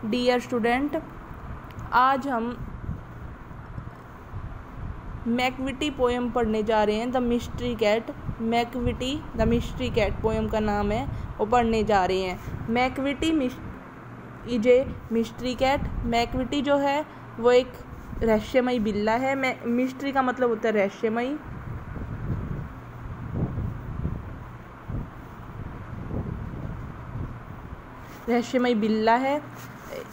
Dear student, आज हम Macavity poem पढ़ने जा रहे हैं। The mystery cat, Macavity the mystery cat poem का नाम है, वो पढ़ने जा रहे हैं। Macavity is a mystery cat. Macavity जो है वो एक रहस्यमयी बिल्ला है। मिस्ट्री का मतलब होता है रहस्यमयी। रहस्यमयी बिल्ला है।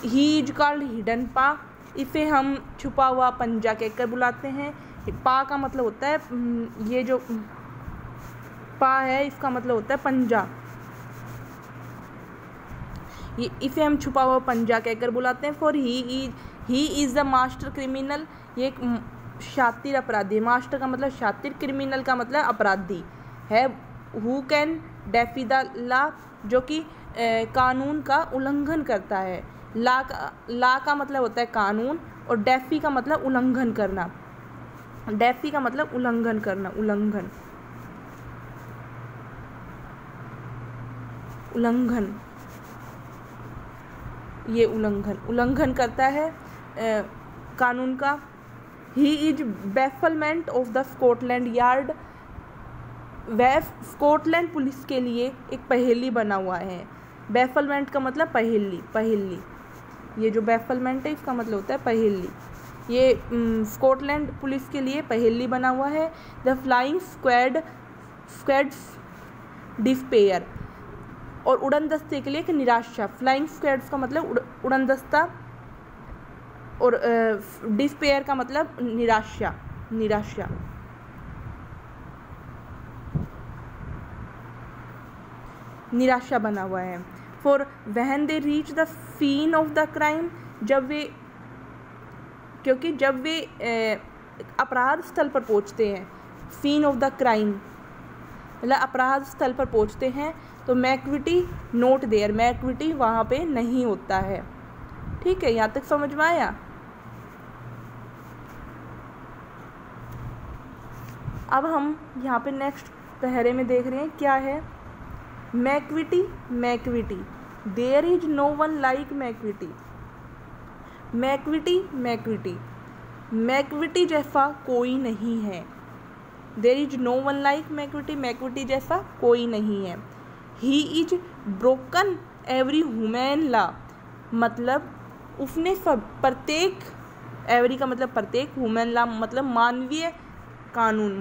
ही इज कॉल्ड हिडन पा। इसे हम छुपा हुआ पंजा कहकर बुलाते हैं। पा का मतलब होता है, ये जो पा है इसका मतलब होता है पंजा। ये इसे हम छुपा हुआ पंजा कहकर बुलाते हैं। For he is the master criminal. ये एक शातिर अपराधी। मास्टर का मतलब शातिर, क्रिमिनल का मतलब अपराधी है। Who can DeFi the law, जो कि कानून का उल्लंघन करता है। ला का मतलब होता है कानून, और डेफी का मतलब उल्लंघन करना। डेफी का मतलब उल्लंघन करना, उल्लंघन, उल्लंघन, ये उल्लंघन करता है कानून का। He is bafflement of the Scotland Yard. वह स्कॉटलैंड पुलिस के लिए एक पहेली बना हुआ है। बैफलमेंट का मतलब पहेली। ये जो बैफलमेंट है इसका मतलब होता है पहेली। ये स्कॉटलैंड पुलिस के लिए पहेली बना हुआ है। द फ्लाइंग स्क्वाड्स डिस्पेयर, और उड़न दस्ते के लिए एक निराशा। फ्लाइंग स्क्वाड्स का मतलब उड़न दस्ता, और डिस्पेयर का मतलब निराशा। निराशा बना हुआ है। For when they reach the scene of the crime, क्योंकि जब वे अपराध स्थल पर पहुंचते हैं, सीन ऑफ द क्राइम मतलब अपराध स्थल पर पहुंचते हैं, तो मैकविटी नोट देयर, मैकविटी वहाँ पे नहीं होता है। ठीक है, यहाँ तक समझ में आया। अब हम यहाँ पे नेक्स्ट पहरे में देख रहे हैं क्या है। Macavity, there is no one like Macavity. Macavity जैसा कोई नहीं है। There is no one like Macavity जैसा कोई नहीं है। He is broken every human law, मतलब उसने प्रत्येक, एवरी का मतलब प्रत्येक, ह्यूमन लॉ मतलब मानवीय कानून,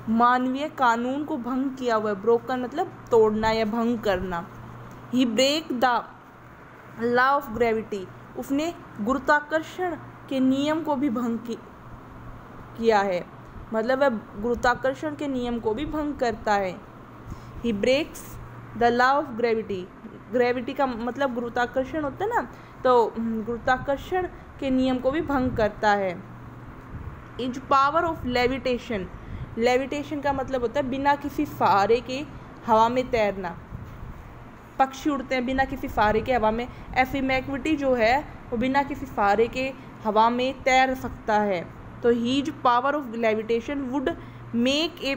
मानवीय कानून को भंग किया हुआ है। ब्रोकन मतलब तोड़ना या भंग करना। He break the law of gravity, उसने गुरुत्वाकर्षण के नियम को भी भंग किया है, मतलब वह गुरुत्वाकर्षण के नियम को भी भंग करता है। He breaks the law of gravity का मतलब गुरुत्वाकर्षण होता है ना, तो गुरुत्वाकर्षण के नियम को भी भंग करता है। इज पावर ऑफ लेविटेशन का मतलब होता है बिना किसी सहारे के हवा में तैरना। पक्षी उड़ते हैं बिना किसी सहारे के हवा में, ऐसी मैकविटी जो है वो बिना किसी सहारे के हवा में तैर सकता है। तो his power of levitation would make a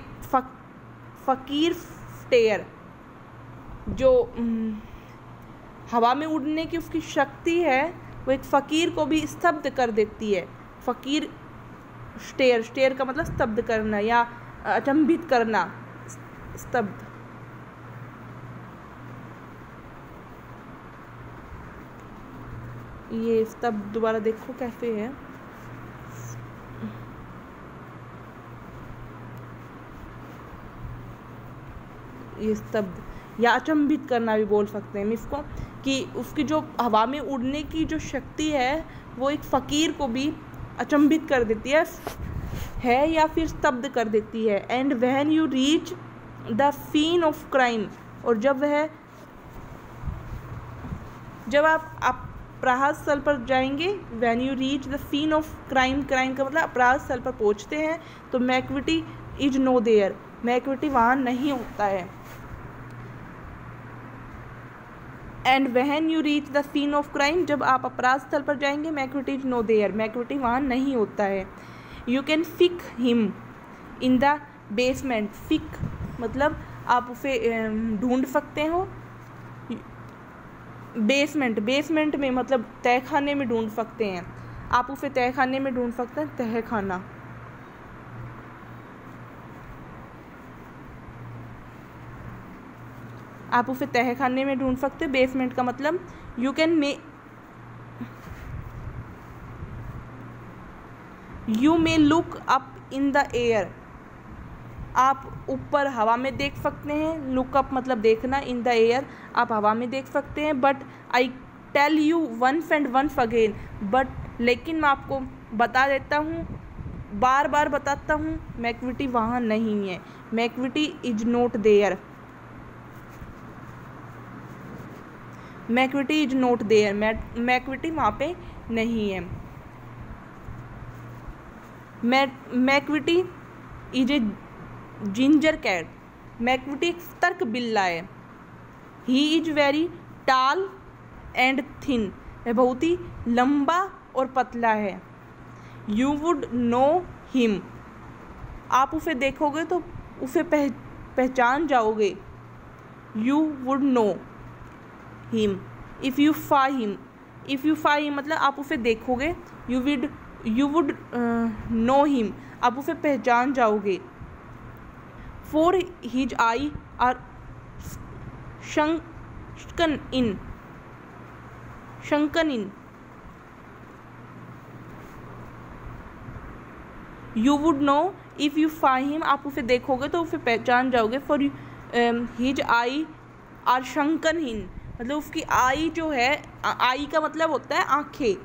fakir stare, जो हवा में उड़ने की उसकी शक्ति है वो एक फ़कीर को भी स्तब्ध कर देती है। फ़कीर स्टेयर का मतलब स्तब्ध करना या अचंभित करना, स्तब्ध। ये स्तब्ध दोबारा देखो कैसे है। ये स्तब्ध या अचंभित करना भी बोल सकते हैं हम इसको, कि उसकी जो हवा में उड़ने की जो शक्ति है वो एक फ़कीर को भी अचंभित कर देती है या फिर स्तब्ध कर देती है। And when you reach the scene of crime, और जब आप अपराध स्थल पर जाएंगे, when you reach the scene of crime का मतलब अपराध स्थल पर पहुंचते हैं, तो Macavity is no there, Macavity वहाँ नहीं होता है। And when you reach the scene of crime, जब आप अपराध स्थल पर जाएंगे, Macavity is no there, Macavity वहाँ नहीं होता है। यू कैन फिक हिम इन द बेसमेंट। फिक मतलब आप उसे ढूंढ सकते हो। बेसमेंट, बेसमेंट में मतलब तहखाने में ढूंढ सकते हैं, आप उसे तहखाने में ढूंढ सकते हैं, तहखाना। आप उसे तहखाने में ढूंढ सकते हो। बेसमेंट का मतलब you may look up in the air, आप ऊपर हवा में देख सकते हैं। लुक अप मतलब देखना, इन द एयर आप हवा में देख सकते हैं। But I tell you once and once again, but लेकिन मैं आपको बता देता हूँ, बार बार बताता हूँ, मैक्विटी वहाँ नहीं है। Macavity is not there, Macavity is not there, Macavity वहाँ पे नहीं है। Macavity is a ginger cat, Macavity एक सतर्क बिल्ला है। He is very tall and thin, वह बहुत ही लंबा और पतला है। यू वुड नो हिम, आप उसे देखोगे तो उसे पहचान जाओगे। You would know him if you phi him, if you phi him मतलब आप उसे देखोगे। यू वुड नो हिम, आप उसे पहचान जाओगे। For his eye are sunken in, sunken in. You would know if you phi him, आप उसे देखोगे तो उसे पहचान जाओगे। For his eye are sunken in, मतलब उसकी आई जो है, आई का मतलब होता है आँखें,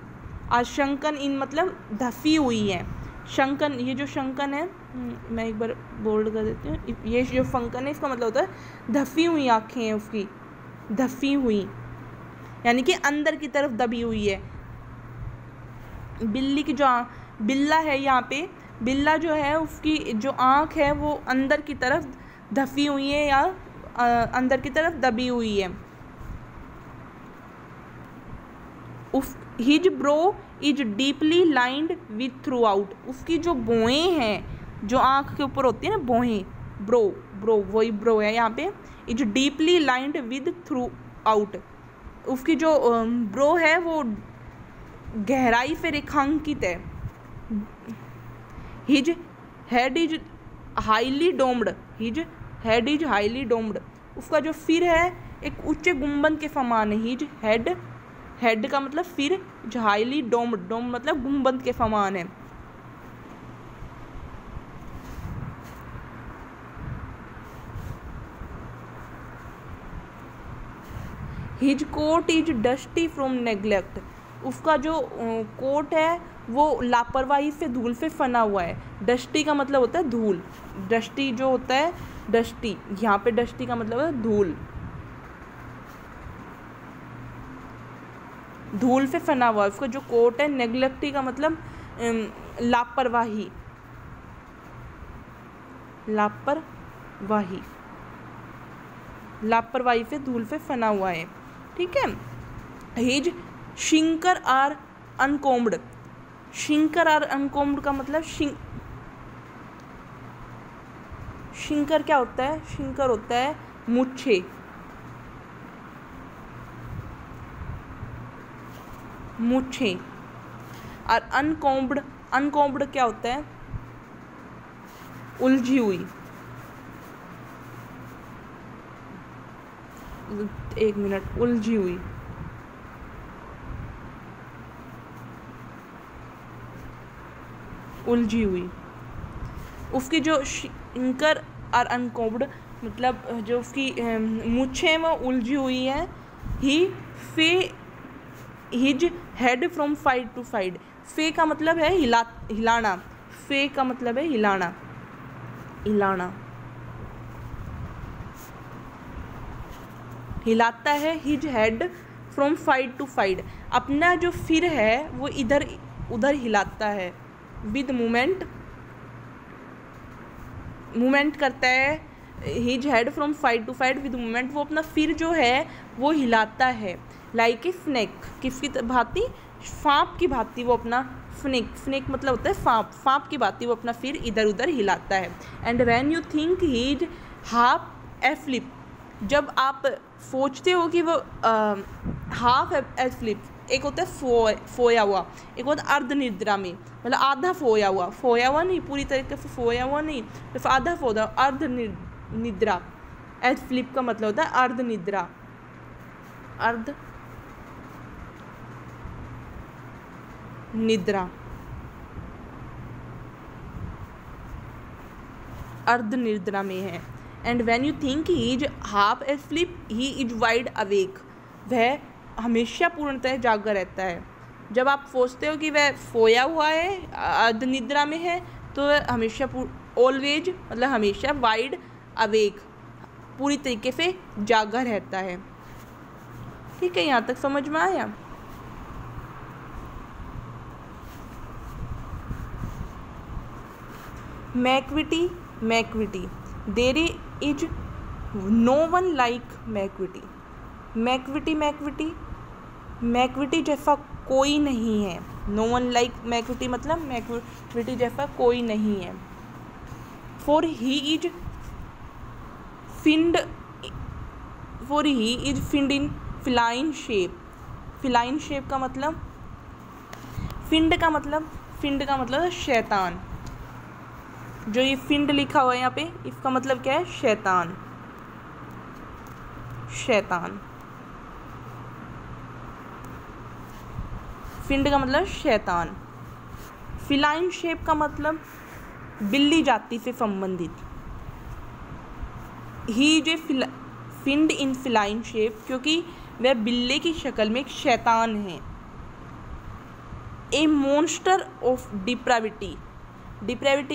और शंकन इन मतलब धसी हुई है। शंकन, ये जो शंकन है, मैं एक बार बोल्ड कर देती हूँ, ये जो फंकन है इसका मतलब होता है धसी हुई आँखें हैं उसकी, धसी हुई यानी कि अंदर की तरफ दबी हुई है। बिल्ली की जो बिल्ला है यहाँ पे, बिल्ला जो है उसकी जो आँख है वो अंदर की तरफ धसी हुई है या अंदर की तरफ दबी हुई है। His bro is deeply lined with through out, उसकी जो बोएँ हैं जो आँख के ऊपर होती है ना बोहें, ब्रो वही ब्रो है यहाँ पे। Is deeply lined with through out, उसकी जो ब्रो है वो गहराई से रेखांकित है। His head is highly doomed, his head is highly doomed, उसका जो सिर है एक उच्च गुंबद के समान है। हिज हेड, हेड का मतलब सिर, जो हाईली डोम्ड, डोम मतलब गुंबद के समान है। His coat is dusty from neglect, उसका जो कोट है वो लापरवाही से, धूल से फना हुआ है। डस्टी का मतलब होता है धूल, डस्टी जो होता है, डस्टी यहाँ पे डस्टी का मतलब है धूल, धूल से फना हुआ है। उसका जो कोट है, नेग्लेक्टी का मतलब लापरवाही, लापरवाही, लापरवाही से, धूल से फना हुआ है। ठीक है। हिज शिंकर आर अनकोम्ड, शिंकर आर अनकोम्ड का मतलब शिंकर क्या होता है? शिंकर होता है मुच्छे, मुच्छे। और अनकोम्ब्ड, अनकोम्ब्ड क्या होता है? उलझी हुई। एक मिनट, उलझी हुई, उलझी हुई। उसकी जो शिंकर और अनकोम्ब्ड मतलब जो उसकी मूछें हैं वो उलझी हुई है। He fay his head from side to side, fay का मतलब है हिलाना, फे का मतलब है हिलाना, हिलाना, हिलाता है। His head from side to side, अपना जो सिर है वो इधर उधर हिलाता है। विद मूवमेंट, मूवमेंट करता है। His head from side to side with movement, वो अपना सिर जो है वो हिलाता है। लाइक ए स्नेक, किसकी भांति? सांप की भांति वो अपना, स्नेक, स्नेक मतलब होता है सांप, सांप की भांति वो अपना सिर इधर उधर हिलाता है। And when you think he is half asleep, जब आप सोचते हो कि वो हाफ एस्लीप, एक होता है सोया हुआ, एक होता है अर्ध निद्रा में, मतलब आधा सोया हुआ नहीं, पूरी तरीके से सोया हुआ नहीं, तो आधा सोया, अर्ध निद्रा। एस्लीप का मतलब होता है अर्ध निद्रा, अर्ध निद्रा, अर्ध निद्रा में है। And when you think he is half asleep he is wide awake, वह हमेशा पूर्णतः जागा रहता है। जब आप सोचते हो कि वह सोया हुआ है, अर्ध निद्रा में है, तो वह हमेशा ऑलवेज मतलब हमेशा वाइड अवेक, पूरी तरीके से जागा रहता है। ठीक है, यहाँ तक समझ में आया? Macavity, there is no one like Macavity. Macavity जैसा कोई नहीं है। नो वन लाइक मैक्विटी मतलब मैक्विटी जैसा कोई नहीं है। For he is fiend in feline shape. Feline shape का मतलब, फिंड का मतलब शैतान। जो ये फिंड लिखा हुआ है यहाँ पे, इसका मतलब क्या है? शैतान। फिंड का मतलब शैतान। फिलाइन शेप का मतलब बिल्ली जाति से संबंधित। ही जो फिंड इन फिलाइन शेप, क्योंकि वह बिल्ले की शक्ल में एक शैतान है। ए मॉन्स्टर ऑफ डिप्राविटी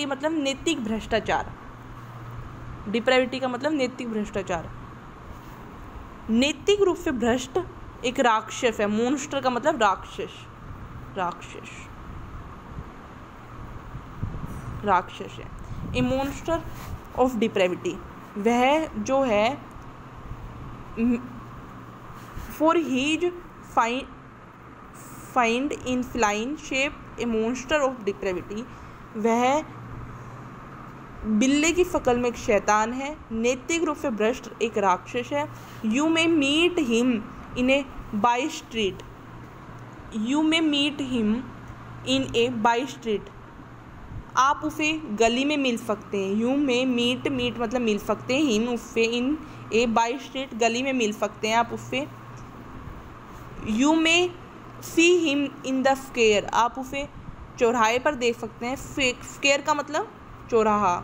मतलब नैतिक भ्रष्टाचार। डिप्राविटी का मतलब नैतिक भ्रष्टाचार। नैतिक रूप से भ्रष्ट एक राक्षस है। मॉन्स्टर का मतलब राक्षस है। ए मॉन्स्टर ऑफ डिप्राविटी, वह जो है for he's fiend in feline shape a monster of depravity, वह बिल्ले की शक्ल में एक शैतान है, नैतिक रूप से भ्रष्ट एक राक्षस है। You may meet him in a by street. आप उसे गली में मिल सकते हैं। यू मे मीट मतलब मिल सकते हैं, हिम उससे, इन ए बाई स्ट्रीट गली में मिल सकते हैं आप उससे। You may see him in the square, आप उसे चौराहे पर देख सकते हैं। स्क्वेयर का मतलब चौराहा।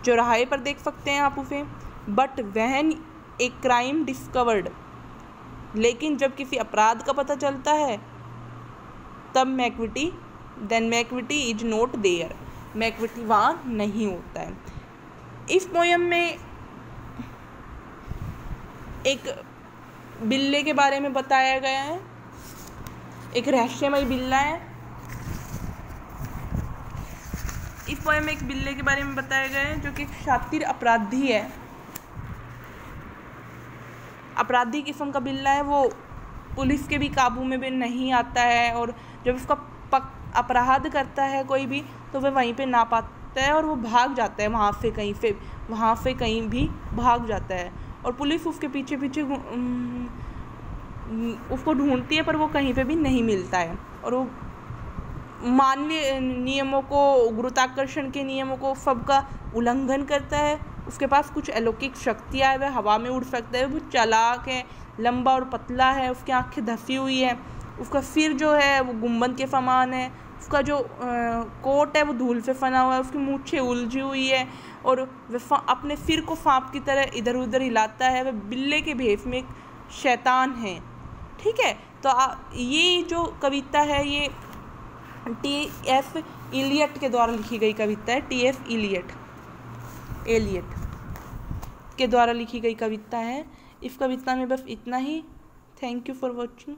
चौराहे पर देख सकते हैं आप उसे। But when a crime discovered, लेकिन जब किसी अपराध का पता चलता है तब McVitie is not there, Macavity वहाँ नहीं होता है। इस पोयम में एक बिल्ले के बारे में बताया गया है, एक रहस्यमय बिल्ला है। इस पोयम में एक बिल्ले के बारे में बताया गया है जो कि एक शातिर अपराधी है। अपराधी किस्म का बिल्ला है, वो पुलिस के भी काबू में भी नहीं आता है, और जब उसका अपराध करता है कोई भी तो वह वहीं पे ना पाता है और वो भाग जाता है, वहाँ से कहीं भी भाग जाता है, और पुलिस उसके पीछे उसको ढूंढती है पर वो कहीं पे भी नहीं मिलता है। और वो मान्य नियमों को, गुरुत्वाकर्षण के नियमों को सबका उल्लंघन करता है। उसके पास कुछ अलौकिक शक्तियाँ है, वह हवा में उड़ सकता है, वो चालाक है, लंबा और पतला है, उसकी आँखें धसी हुई है, उसका सिर जो है वो गुंबद के समान है, उसका जो कोट है वो धूल से फना हुआ है, उसकी मूछें उलझी हुई है, और वह अपने सिर को सांप की तरह इधर उधर हिलाता है। वह बिल्ले के भेष में एक शैतान है। ठीक है, तो ये जो कविता है ये T.S. इलियट के द्वारा लिखी गई कविता है। T.S. एलियट के द्वारा लिखी गई कविता है। इस कविता में बस इतना ही। Thank you for watching.